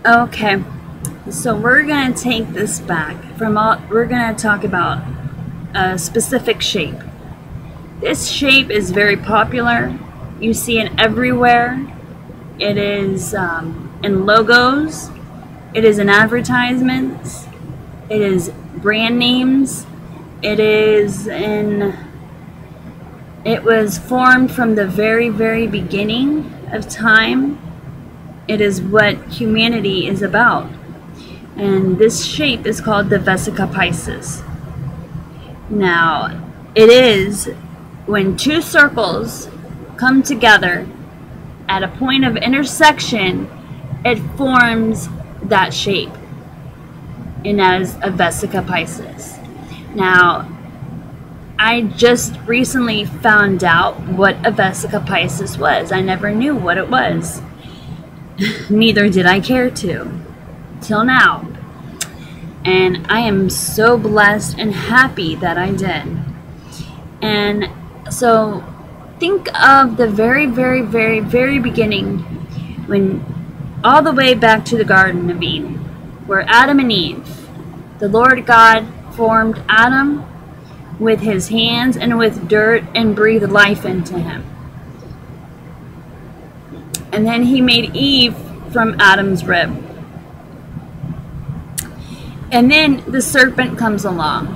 Okay, so we're gonna take this back from we're gonna talk about a specific shape. This shape is very popular. You see it everywhere. It is in logos. It is in advertisements. It is brand names. It is in. It was formed from the very, very beginning of time. It is what humanity is about. And this shape is called the Visica Picis. Now, it is when two circles come together at a point of intersection, it forms that shape, and as a Visica Picis. Now, I just recently found out what a Visica Picis was. I never knew what it was. Neither did I care to, till now. And I am so blessed and happy that I did. And so think of the very, very, very, very beginning, when all the way back to the Garden of Eden, where Adam and Eve, the Lord God formed Adam with his hands and with dirt and breathed life into him. And then he made Eve from Adam's rib. And then the serpent comes along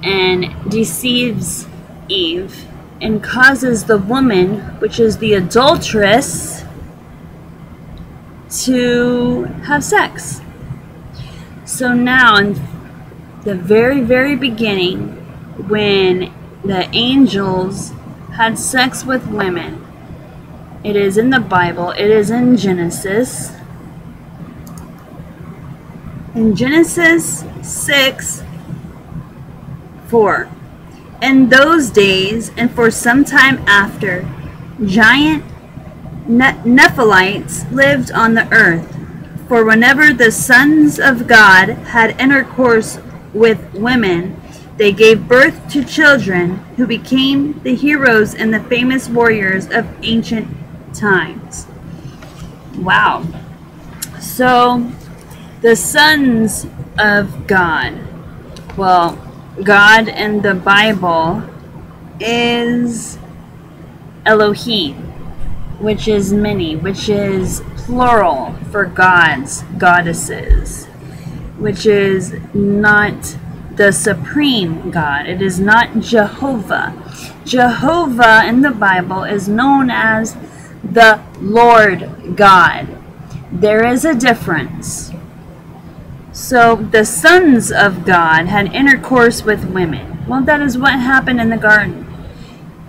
and deceives Eve and causes the woman, which is the adulteress, to have sex. So now, in the very, very beginning, when the angels had sex with women, it is in the Bible, it is in Genesis. In Genesis 6:4. In those days, and for some time after, giant Nephilites lived on the earth. For whenever the sons of God had intercourse with women, they gave birth to children who became the heroes and the famous warriors of ancient times. Wow. So, the sons of God. Well, God in the Bible is Elohim, which is many, which is plural for gods, goddesses, which is not the supreme God. It is not Jehovah. Jehovah in the Bible is known as the Lord God. There is a difference. So the sons of God had intercourse with women. Well, that is what happened in the garden.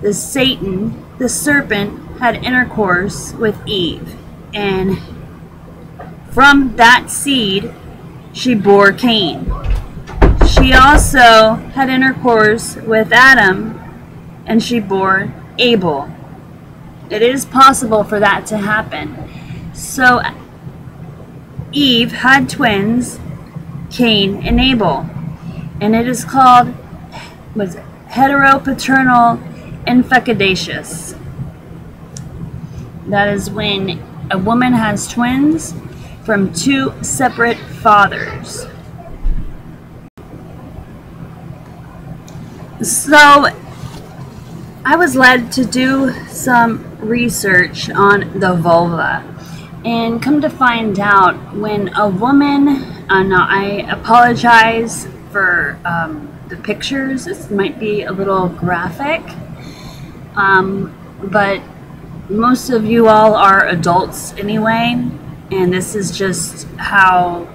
The Satan, the serpent, had intercourse with Eve, and from that seed she bore Cain. She also had intercourse with Adam, and she bore Abel. It is possible for that to happen. So Eve had twins, Cain and Abel, and it is called heteropaternal infecundations. That is when a woman has twins from two separate fathers. So I was led to do some research on the vulva, and come to find out, when a woman, now I apologize for the pictures, this might be a little graphic, but most of you all are adults anyway, and this is just how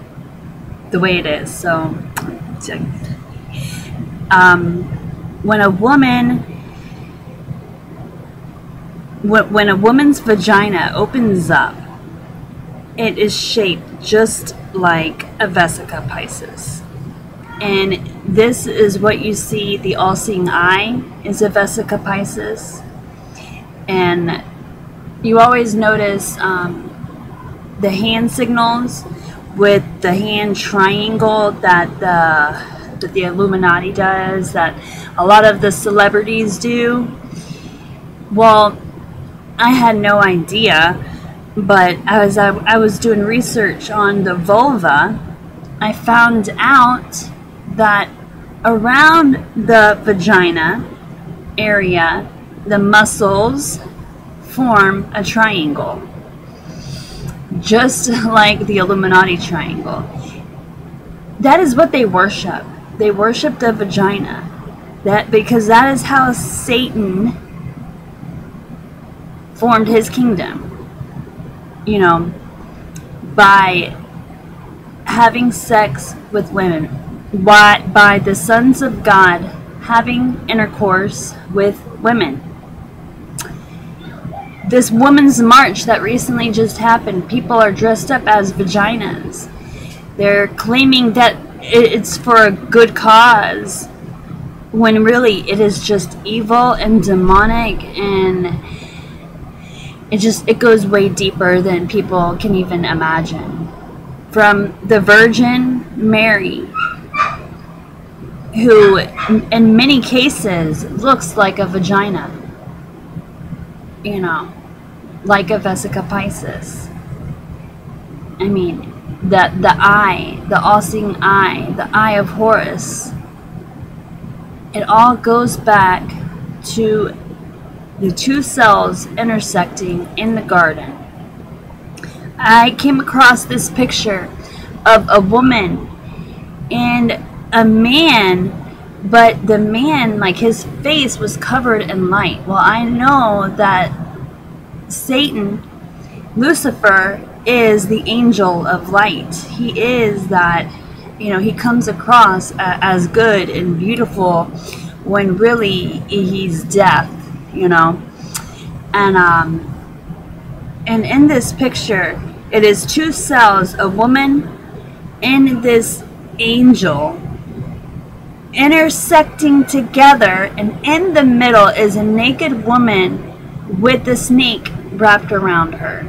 the way it is. So when a woman's vagina opens up, it is shaped just like a Visica Picis. And this is what you see, the all-seeing eye is a Visica Picis. And you always notice the hand signals with the hand triangle that the Illuminati does, that a lot of the celebrities do. Well, I had no idea But as I was doing research on the vulva, I found out that around the vagina area, the muscles form a triangle, just like the Illuminati triangle. That is what they worship. They worship the vagina. Because that is how Satan formed his kingdom. You know, by having sex with women, by the sons of God having intercourse with women. This women's march that recently just happened, people are dressed up as vaginas. They're claiming that it's for a good cause, when really it is just evil and demonic, and it goes way deeper than people can even imagine. From the Virgin Mary, who in many cases looks like a vagina, you know, like a Visica Picis. I mean, the eye, the all-seeing eye, the eye of Horus, it all goes back to the two cells intersecting in the garden. I came across this picture of a woman and a man, but the man, like, his face was covered in light. Well, I know that Satan, Lucifer, is the angel of light. He is that, you know, he comes across as good and beautiful when really he's death, you know. And in this picture, it is two cells, a woman and this angel, intersecting together, and in the middle is a naked woman with the snake wrapped around her.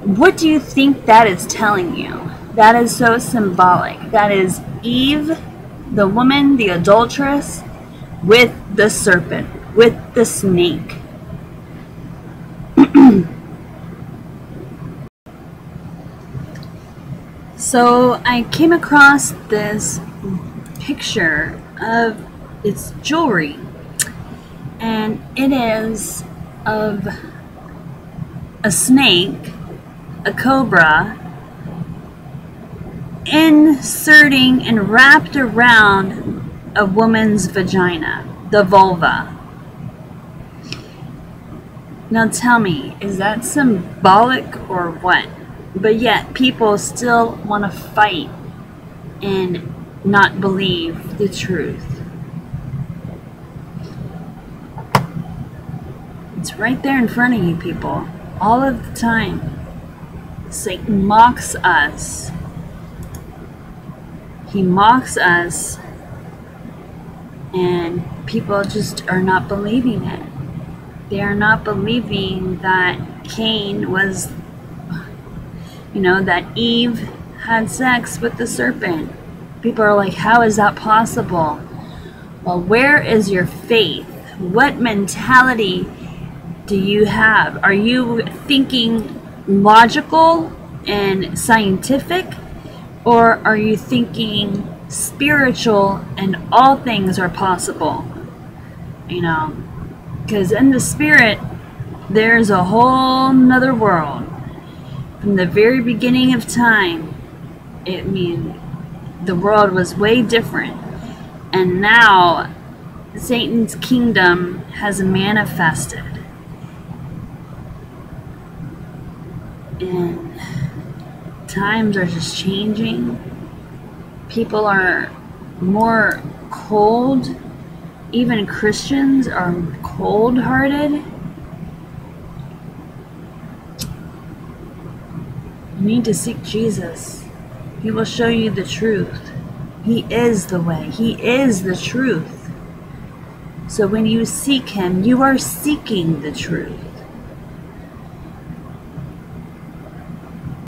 What do you think that is telling you? That is so symbolic. That is Eve, the woman, the adulteress, with the serpent, with the snake. So I came across this picture of its jewelry, and it is of a snake, a cobra, inserting and wrapped around a woman's vagina, the vulva. Now tell me, is that symbolic or what? But yet people still want to fight and not believe the truth. It's right there in front of you, people, all of the time. Satan mocks us. He mocks us, and people just are not believing it. They are not believing that Cain was, you know, that Eve had sex with the serpent. People are like, how is that possible? Well, where is your faith? What mentality do you have? Are you thinking logical and scientific, or are you thinking spiritual and all things are possible? You know, because in the spirit there's a whole nother world. From the very beginning of time, I mean, the world was way different, and now Satan's kingdom has manifested. And times are just changing. People are more cold. Even Christians are cold-hearted. You need to seek Jesus. He will show you the truth. He is the way. He is the truth. So when you seek him, you are seeking the truth.